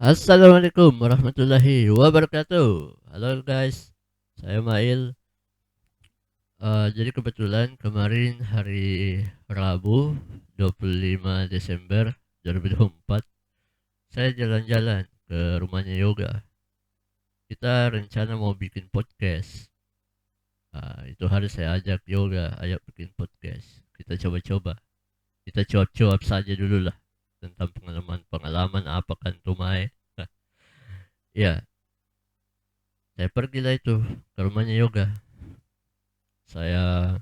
Assalamualaikum warahmatullahi wabarakatuh. Halo guys, saya Mail. Jadi kebetulan kemarin hari Rabu 25 Desember 2024 saya jalan-jalan ke rumahnya Yoga. Kita rencana mau bikin podcast. Itu hari saya ajak Yoga, ayo bikin podcast. Kita coba-coba. Kita cuap-cuap saja dulu lah tentang pengalaman-pengalaman apa kan Tumai. Ya, saya pergilah itu ke rumahnya Yoga. Saya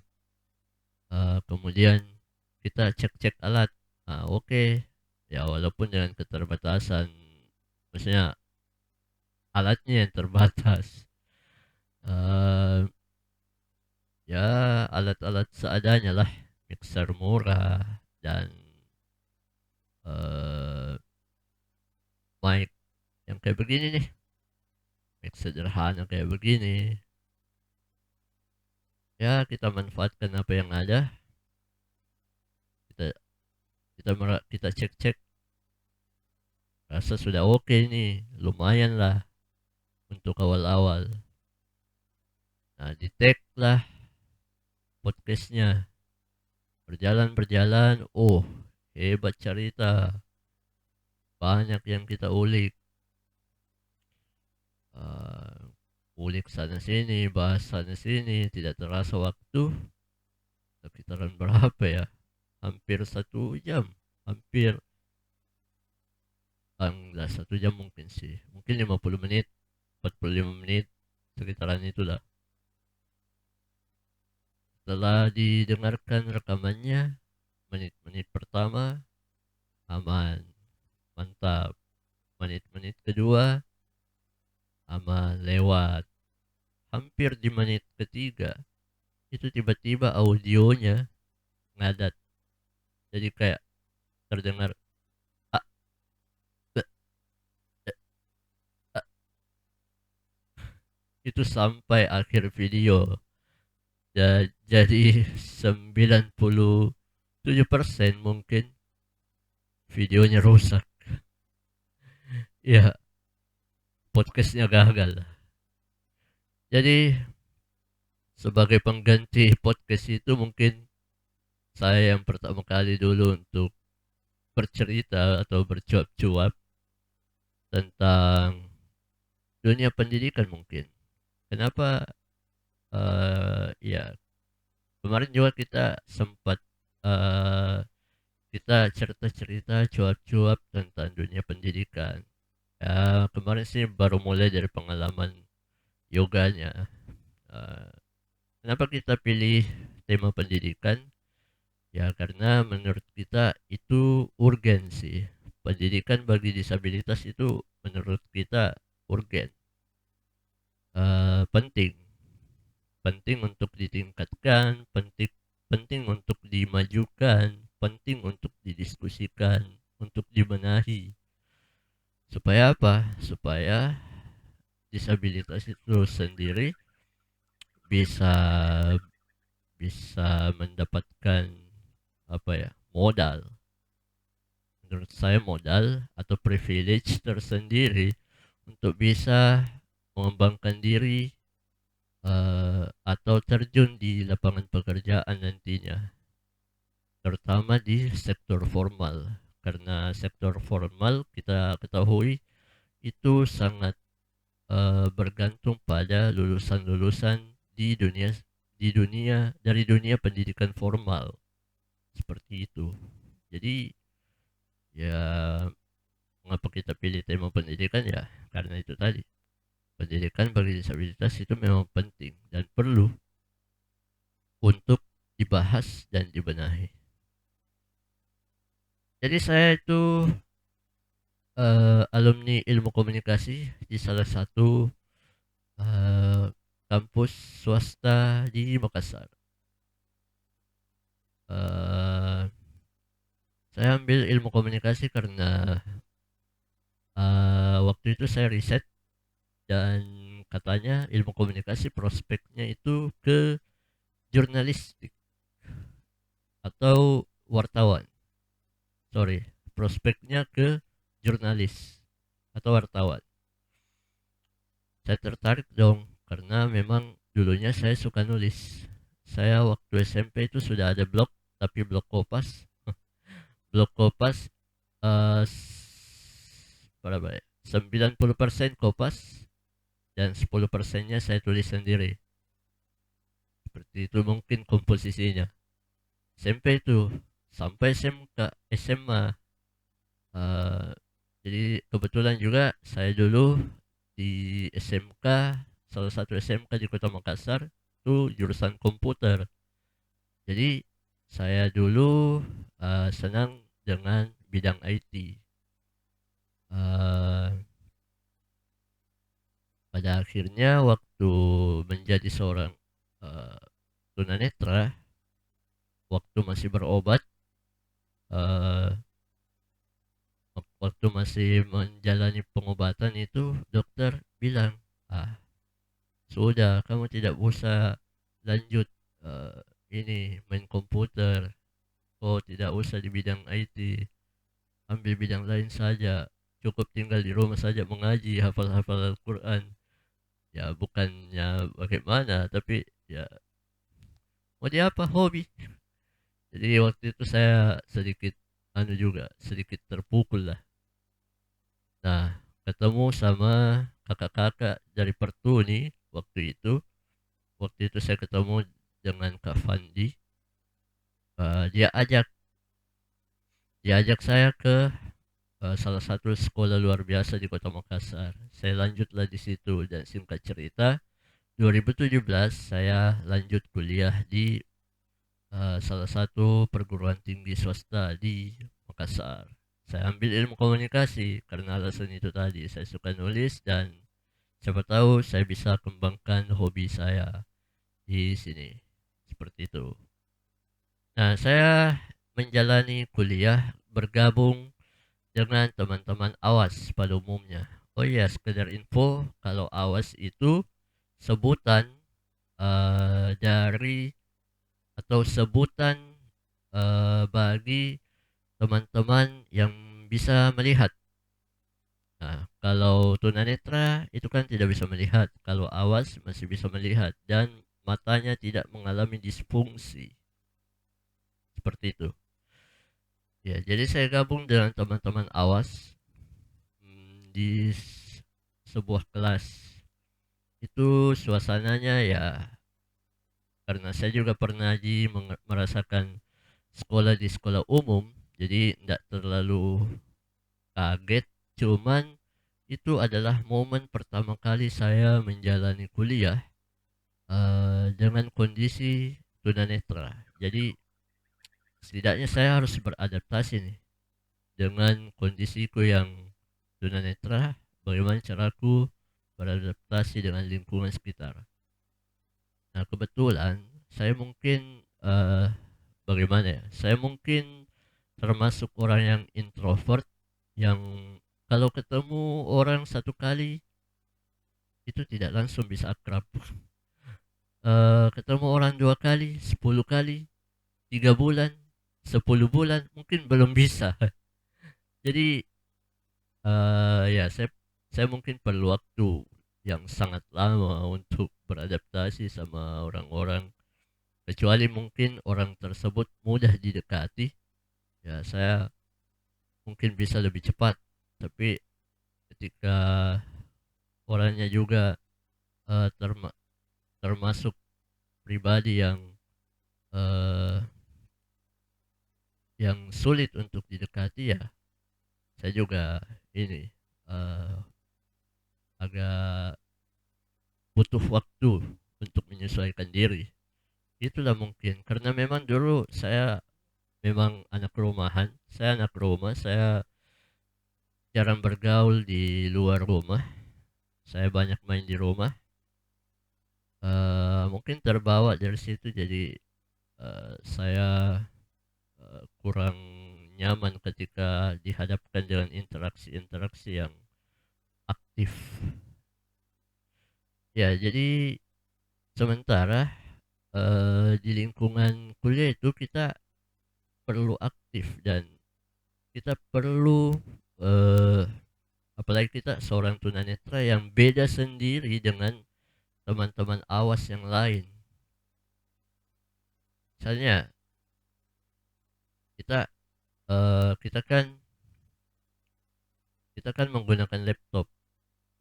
kemudian kita cek-cek alat. Oke. Ya walaupun dengan keterbatasan, maksudnya alatnya yang terbatas. Eh, ya alat-alat seadanya lah, mixer murah dan eh, mic yang kayak begini nih, mic sederhana kayak begini. Ya kita manfaatkan apa yang ada. Kita kita cek-cek, rasa sudah oke nih, lumayan lah untuk awal-awal. Nah, di tag lah podcastnya, berjalan-berjalan, oh hebat cerita, banyak yang kita ulik. uh, Ulik sana sini, bahas sana sini, tidak terasa waktu sekitaran berapa ya, hampir 1 jam, hampir enggak 1 jam, mungkin sih, mungkin 50 menit, 45 menit, sekitaran itulah. Setelah didengarkan rekamannya, menit-menit pertama aman, mantap. Menit-menit kedua aman, lewat. Hampir di menit ketiga itu tiba-tiba audionya ngadat, jadi kayak terdengar ah, eh, eh, ah. Itu sampai akhir video. Jadi 97% mungkin videonya rusak. Ya, podcastnya gagal. Jadi sebagai pengganti podcast itu mungkin saya yang pertama kali dulu untuk bercerita atau bercuap-cuap tentang dunia pendidikan mungkin. Kenapa? Ya, kemarin juga kita sempat uh, kita cerita-cerita cuap-cuap tentang dunia pendidikan. Ya, kemarin sih baru mulai dari pengalaman yoganya. Uh, Kenapa kita pilih tema pendidikan? Ya, karena menurut kita itu urgensi. Pendidikan bagi disabilitas itu menurut kita urgen, penting. Penting untuk ditingkatkan, penting penting untuk dimajukan, penting untuk didiskusikan, untuk dibenahi. Supaya apa? Supaya disabilitas itu sendiri bisa bisa mendapatkan apa ya? Modal. Menurut saya modal atau privilege tersendiri untuk bisa mengembangkan diri, atau terjun di lapangan pekerjaan nantinya, terutama di sektor formal, karena sektor formal kita ketahui itu sangat bergantung pada lulusan-lulusan di dunia dari dunia pendidikan formal, seperti itu. Jadi ya, mengapa kita pilih tema pendidikan, ya karena itu tadi, pendidikan bagi disabilitas itu memang penting dan perlu untuk dibahas dan dibenahi. Jadi saya itu alumni ilmu komunikasi di salah satu eh, kampus swasta di Makassar. Eh, saya ambil ilmu komunikasi karena waktu itu saya riset dan katanya ilmu komunikasi prospeknya itu ke jurnalistik atau wartawan. Sorry, prospeknya ke jurnalis atau wartawan. Saya tertarik dong karena memang dulunya saya suka nulis. Saya waktu SMP itu sudah ada blog, tapi blog Kompas. Blog Kompas berapa ya? 90% Kompas dan 10%-nya saya tulis sendiri. Seperti itu mungkin komposisinya. SMP itu sampai SMK, SMA. eh, jadi kebetulan juga saya dulu di SMK, salah satu SMK di Kota Makassar itu jurusan komputer. Jadi saya dulu senang dengan bidang IT. Eh, pada akhirnya waktu menjadi seorang eh, tunanetra, waktu masih berobat, eh, waktu masih menjalani pengobatan itu dokter bilang, ah sudah kamu tidak usah lanjut eh, ini main komputer, oh tidak usah di bidang IT, ambil bidang lain saja, cukup tinggal di rumah saja mengaji, hafal-hafal Al-Quran. Ya bukannya bagaimana, tapi ya mau di apa, hobi. Jadi waktu itu saya sedikit anu juga, sedikit terpukul lah. Nah, ketemu sama kakak-kakak dari Pertuni waktu itu. Waktu itu saya ketemu dengan Kak Fandi. Dia ajak saya ke salah satu sekolah luar biasa di Kota Makassar. Saya lanjutlah di situ dan singkat cerita 2017 saya lanjut kuliah di salah satu perguruan tinggi swasta di Makassar. Saya ambil ilmu komunikasi karena alasan itu tadi. Saya suka nulis dan siapa tahu saya bisa kembangkan hobi saya di sini. Seperti itu. Nah, saya menjalani kuliah bergabung dengan teman-teman AWAS pada umumnya. Oh iya, sekedar info, kalau AWAS itu sebutan dari atau sebutan bagi teman-teman yang bisa melihat. Nah, kalau tunanetra itu kan tidak bisa melihat, kalau AWAS masih bisa melihat dan matanya tidak mengalami disfungsi. Seperti itu. Ya, jadi saya gabung dengan teman-teman AWAS di sebuah kelas. Itu suasananya ya karena saya juga pernah merasakan sekolah di sekolah umum, jadi tidak terlalu kaget. Cuman itu adalah momen pertama kali saya menjalani kuliah dengan kondisi tunanetra. Jadi setidaknya saya harus beradaptasi nih dengan kondisiku yang tunanetra. Bagaimana caraku beradaptasi dengan lingkungan sekitar. Nah, kebetulan saya mungkin bagaimana ya? Saya mungkin termasuk orang yang introvert yang kalau ketemu orang satu kali itu tidak langsung bisa akrab. Ketemu orang dua kali, 10 kali, 3 bulan, 10 bulan mungkin belum bisa. Jadi ya saya mungkin perlu waktu yang sangat lama untuk beradaptasi sama orang-orang. Kecuali mungkin orang tersebut mudah didekati, ya saya mungkin bisa lebih cepat. Tapi ketika orangnya juga eh, terma- termasuk pribadi eh, yang sulit untuk didekati, ya saya juga ini eh, agak butuh waktu untuk menyesuaikan diri. Itulah mungkin karena memang dulu saya memang anak rumahan, saya anak rumah, saya jarang bergaul di luar rumah, saya banyak main di rumah. Mungkin terbawa dari situ, jadi saya kurang nyaman ketika dihadapkan dengan interaksi-interaksi yang aktif. Ya, jadi sementara di lingkungan kuliah itu kita perlu aktif dan kita perlu eh, apalagi kita seorang tunanetra yang beda sendiri dengan teman-teman awas yang lain. Misalnya kita, kita kan menggunakan laptop,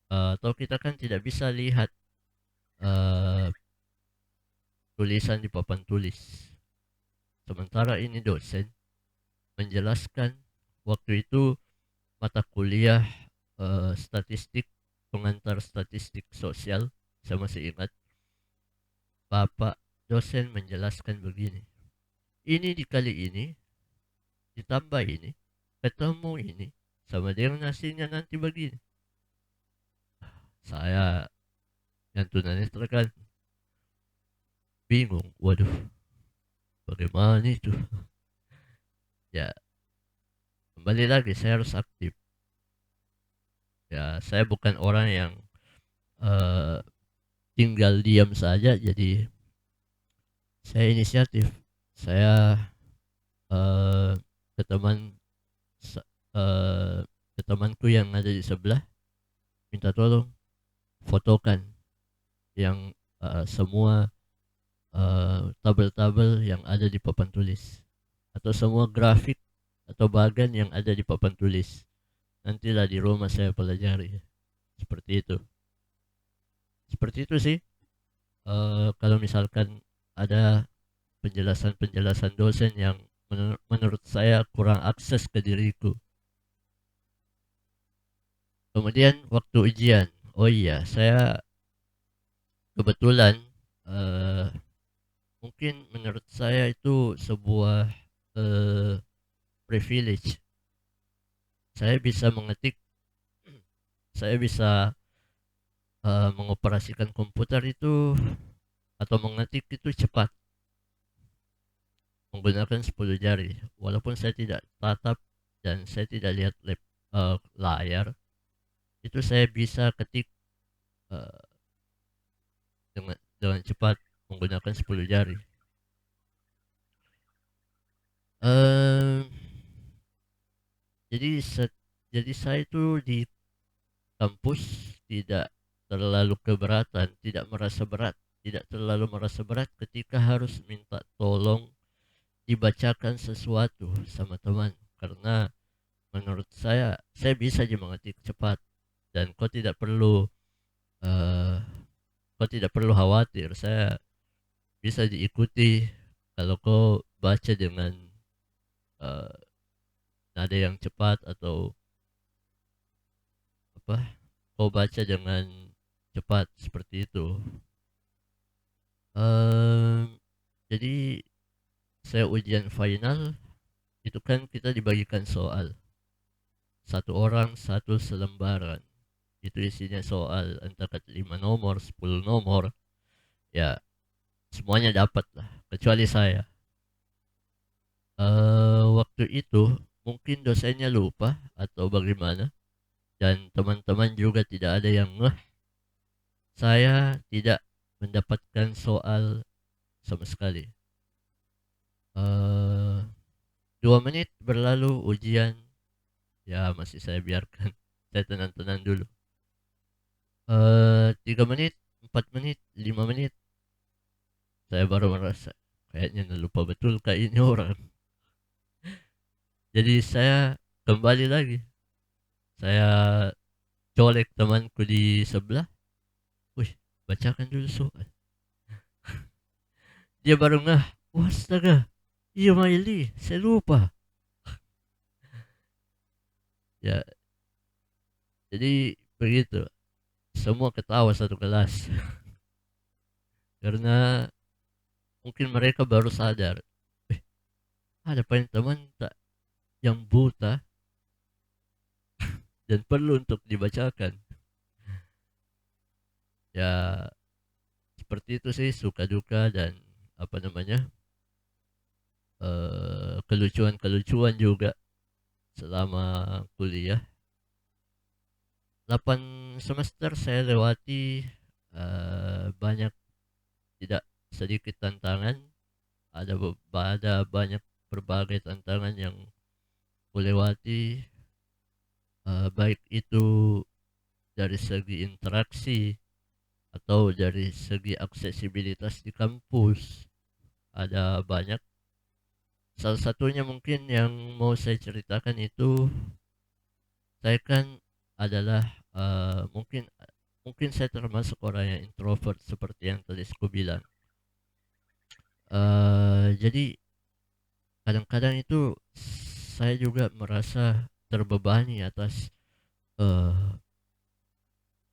atau kita kan tidak bisa lihat, eee, tulisan di papan tulis. Sementara ini dosen menjelaskan waktu itu mata kuliah, statistik, pengantar statistik sosial, saya masih ingat, Bapak dosen menjelaskan begini, "Ini dikali ini, ditambah ini, ketemu ini, sama dengan hasilnya nanti begini." Saya yang tunanetra kan bingung, waduh bagaimana itu? Ya kembali lagi saya harus aktif. Ya saya bukan orang yang, eee, tinggal diam saja, jadi saya inisiatif. Saya, eee, ke teman se eee, ke temanku yang ada di sebelah, minta tolong fotokan yang, semua, tabel-tabel yang ada di papan tulis, atau semua grafik atau bagan yang ada di papan tulis. Nantilah di rumah saya pelajari, seperti itu. Seperti itu sih, kalau misalkan ada penjelasan-penjelasan dosen yang menurut saya kurang akses ke diriku. Kemudian waktu ujian, oh iya, saya kebetulan, eee, mungkin menurut saya itu sebuah, eee, privilege. Saya bisa mengetik, saya bisa, mengoperasikan komputer itu atau mengetik itu cepat menggunakan 10 jari. Walaupun saya tidak tatap dan saya tidak lihat layar, itu saya bisa ketik, eee, dengan cepat menggunakan 10 jari. Eee, jadi jadi saya itu di kampus tidak terlalu keberatan, tidak terlalu merasa berat ketika harus minta tolong dibacakan sesuatu sama teman, karena menurut saya bisa aja mengetik cepat dan eee, kau tidak perlu khawatir, saya bisa diikuti kalau kau baca dengan, eee, nada yang cepat atau apa, kau baca dengan cepat seperti itu. Jadi saya ujian final itu kan kita dibagikan soal, satu orang satu selembaran. Itu isinya soal antara 5 nomor, 10 nomor, ya semuanya dapat lah, kecuali saya. Waktu itu mungkin dosennya lupa atau bagaimana, dan teman-teman juga tidak ada yang ngeh, saya tidak mendapatkan soal sama sekali. 2 menit berlalu ujian, ya masih saya biarkan, saya tenang-tenang dulu. 3 menit, 4 menit, 5 menit, saya baru merasa, kayaknya lupa betul kah ini orang. Jadi saya kembali lagi, saya colek temanku di sebelah, "Wih, bacakan dulu soal." Dia baru ngeh, "Wah, astaga, iya Maili, saya lupa." Ya, jadi begitu, semua ketawa satu kelas. Karena mungkin mereka baru sadar, "Eh, ada banyak teman tak yang buta dan perlu untuk dibacakan." Ya, seperti itu sih suka duka dan apa namanya, kelucuan-kelucuan juga selama kuliah. 8 semester saya lewati, banyak, tidak sedikit tantangan, ada banyak berbagai tantangan yang kulewati, baik itu dari segi interaksi atau dari segi aksesibilitas di kampus, ada banyak. Salah satunya mungkin yang mau saya ceritakan itu, saya kan adalah, mungkin mungkin saya termasuk orang yang introvert seperti yang tadi aku bilang. Jadi kadang-kadang itu saya juga merasa terbebani atas, eee,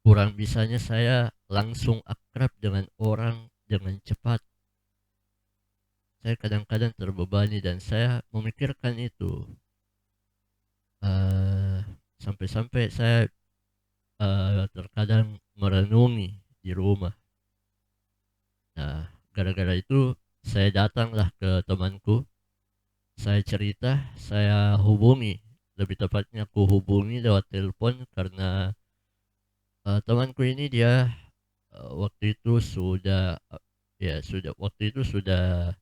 kurang bisanya saya langsung akrab dengan orang dengan cepat. Saya kadang-kadang terbebani dan saya memikirkan itu, eee, sampai-sampai saya, terkadang merenungi di rumah. Nah, gara-gara itu saya datanglah ke temanku, saya cerita, saya hubungi, lebih tepatnya aku hubungi lewat telepon karena, temanku ini dia, waktu itu sudah, ya sudah waktu itu sudah,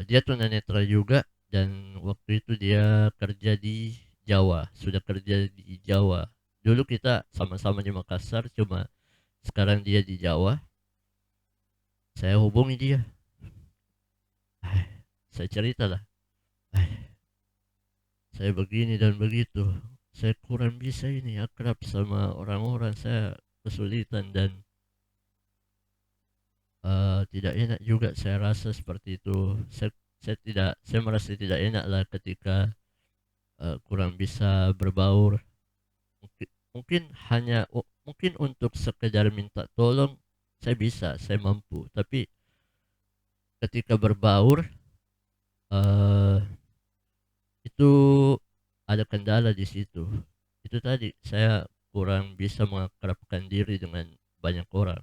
dia tunanetra juga dan waktu itu dia kerja di Jawa, sudah kerja di Jawa. Dulu kita sama-sama di Makassar, cuma sekarang dia di Jawa. Saya hubungi dia, saya ceritalah, saya begini dan begitu, saya kurang bisa ini akrab sama orang-orang, saya kesulitan dan, tidak enak juga saya rasa seperti itu. Saya merasa tidak enak lah ketika, kurang bisa berbaur. Mungkin hanya mungkin untuk sekedar minta tolong saya bisa, saya mampu, tapi ketika berbaur, eee, itu ada kendala di situ. Itu tadi, saya kurang bisa mengakrabkan diri dengan banyak orang.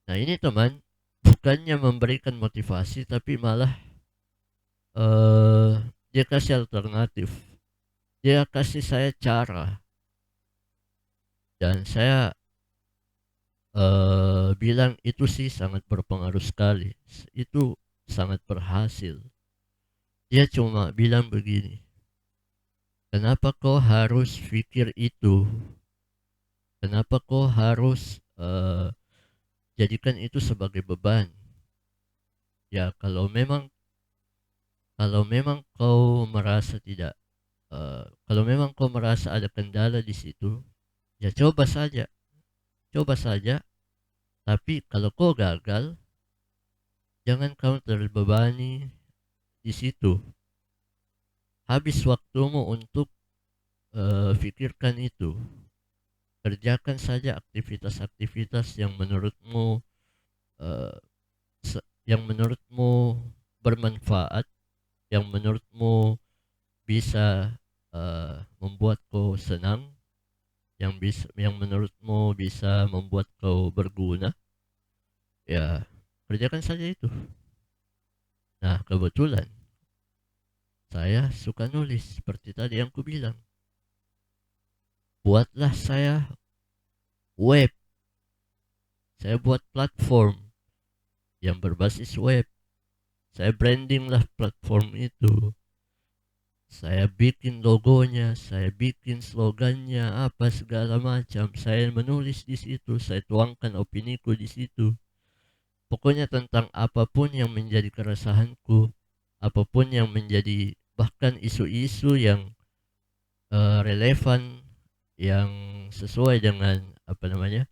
Nah ini teman, bukannya memberikan motivasi tapi malah, dia kasih alternatif. Dia kasih saya cara dan saya, bilang itu sih sangat berpengaruh sekali, itu sangat berhasil. Dia cuma bilang begini, "Kenapa kau harus pikir itu? Kenapa kau harus, jadikan itu sebagai beban? Ya kalau memang kau merasa tidak, kalau memang kau merasa ada kendala di situ, ya coba saja, tapi kalau kau gagal, jangan kau terbebani di situ. Habis waktumu untuk, pikirkan itu. Kerjakan saja aktivitas-aktivitas yang menurutmu, eee, yang menurutmu bermanfaat, yang menurutmu bisa, membuat kau senang, yang menurutmu bisa membuat kau berguna, ya kerjakan saja itu." Nah, kebetulan saya suka nulis seperti tadi yang kubilang. Buatlah saya web, saya buat platform yang berbasis web. Saya brandinglah platform itu. Saya bikin logonya, saya bikin slogannya, apa segala macam. Saya menulis di situ, saya tuangkan opiniku di situ. Pokoknya tentang apapun yang menjadi keresahanku, apapun yang menjadi bahkan isu-isu yang, relevan, yang sesuai dengan apa namanya,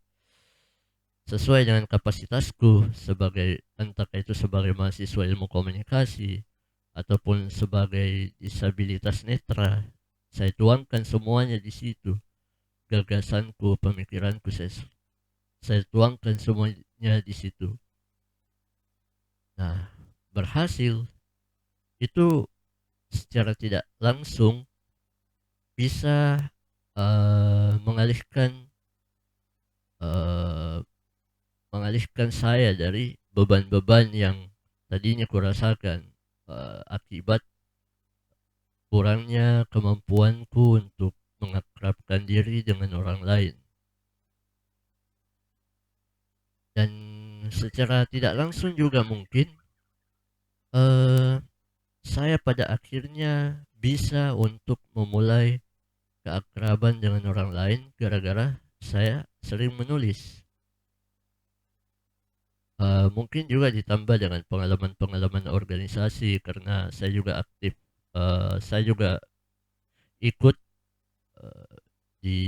sesuai dengan kapasitasku sebagai entah itu sebagai mahasiswa ilmu komunikasi ataupun sebagai disabilitas netra, saya tuangkan semuanya di situ. Gagasanku, pemikiranku saya tuangkan semuanya di situ. Nah, berhasil itu secara tidak langsung bisa, mengalihkan, eee, mengalihkan saya dari beban-beban yang tadinya kurasakan, akibat kurangnya kemampuanku untuk mengakrabkan diri dengan orang lain. Dan secara tidak langsung juga mungkin, eee, saya pada akhirnya bisa untuk memulai keakraban dengan orang lain gara-gara saya sering menulis. Mungkin juga ditambah dengan pengalaman-pengalaman organisasi karena saya juga aktif, saya juga ikut, eee, di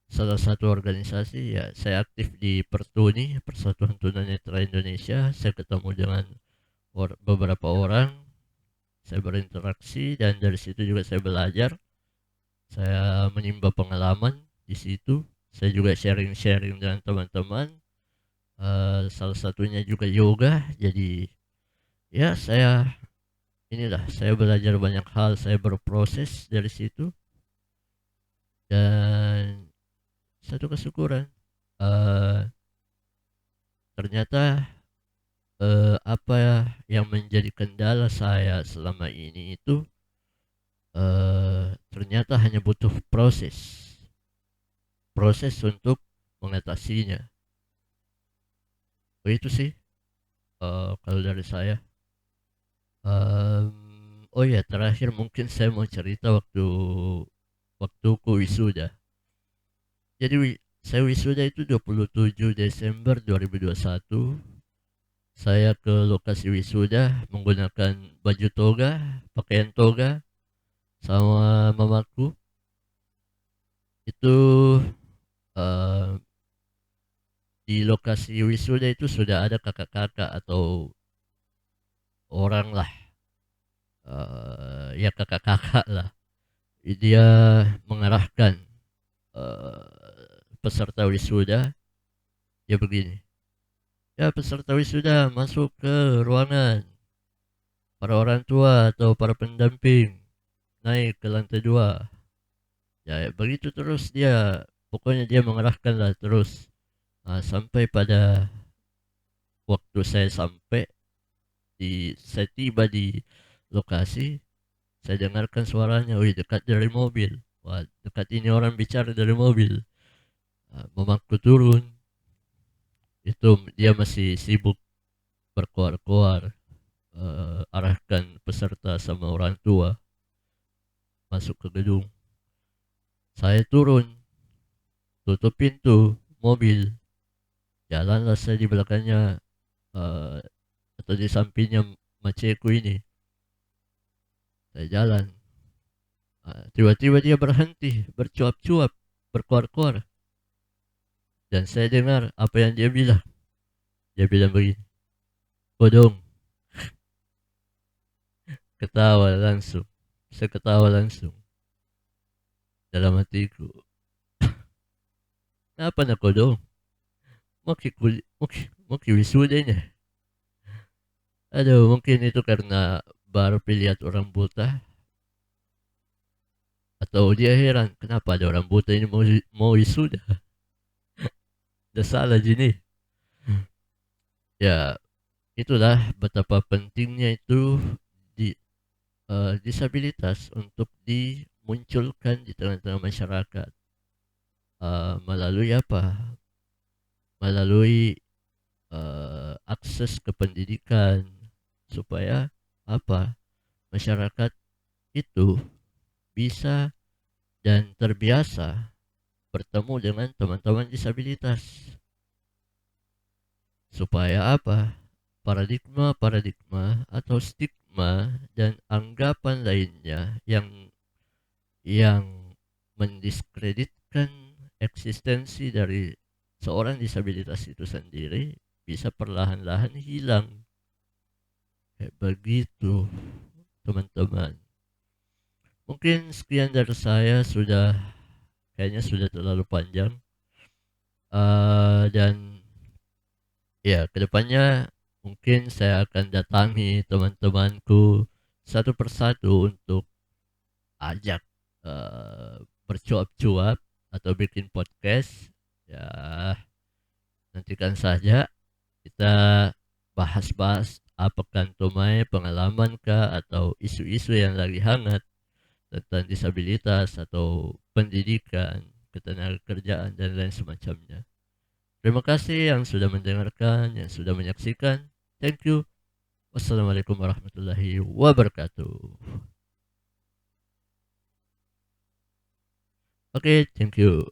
salah satu organisasi, ya saya aktif di Pertuni, Persatuan Tunanetra Indonesia. Saya ketemu dengan beberapa orang, saya berinteraksi dan dari situ juga saya belajar, saya menimba pengalaman di situ. Saya juga sharing-sharing dengan teman-teman, salah satunya juga yoga. Jadi ya saya belajar banyak hal, saya berproses dari situ dan satu kesyukuran, eee, ternyata, apa yang menjadi kendala saya selama ini itu, ternyata hanya butuh proses untuk mengatasinya. Begitu sih, kalau dari saya. Oh ya, terakhir mungkin saya mau cerita waktuku wisuda. Jadi saya wisuda itu 27 Desember 2021. Saya ke lokasi wisuda menggunakan baju toga, pakaian toga sama mamaku. Itu, eee, di lokasi wisuda itu sudah ada kakak-kakak atau orang lah, ya kakak-kakak lah. Dia mengarahkan, peserta wisuda, ya begini, "Ya peserta wisuda masuk ke ruangan. Para orang tua atau para pendamping naik ke lantai 2." Ya begitu terus dia, pokoknya dia mengarahkanlah terus, sampai pada waktu saya tiba di lokasi, saya dengarkan suaranya, wih dekat dari mobil. Wah dekat ini orang bicara dari mobil. Mamaku turun, itu dia masih sibuk berkoar-koar, arahkan peserta sama orang tua masuk ke gedung. Saya turun, tutup pintu mobil, jalanlah saya di belakangnya, eee, atau di sampingnya maceku ini. Saya jalan, tiba-tiba dia berhenti, bercuap-cuap, berkoar-koar, dan saya dengar apa yang dia bilang. Dia bilang begini, "Kodong." Ketawa langsung, saya ketawa langsung dalam hatiku, "Kenapa nak kodong? Mau ki wisudanya." Aduh, mungkin itu karena baru lihat orang buta, atau dia heran, "Kenapa ada orang buta ini mau wisuda? Udah salah ini." Ya, itulah betapa pentingnya itu disabilitas untuk dimunculkan di tengah-tengah masyarakat, melalui apa, melalui, akses ke pendidikan supaya apa, masyarakat itu bisa dan terbiasa bertemu dengan teman-teman disabilitas. Supaya apa, paradigma-paradigma atau stigma dan anggapan lainnya yang mendiskreditkan eksistensi dari seorang disabilitas itu sendiri bisa perlahan-lahan hilang. Kayak begitu, teman-teman. Mungkin sekian dari saya, kayaknya sudah terlalu panjang. Dan ya kedepannya mungkin saya akan datangi teman-temanku satu persatu untuk ajak, bercuap-cuap atau bikin podcast. Ya, nantikan saja kita bahas-bahas apakah Tomai pengalaman kah atau isu-isu yang lagi hangat tentang disabilitas atau pendidikan, ketenagakerjaan dan lain semacamnya. Terima kasih yang sudah mendengarkan, yang sudah menyaksikan. Thank you. Wassalamualaikum warahmatullahi wabarakatuh. Oke, thank you.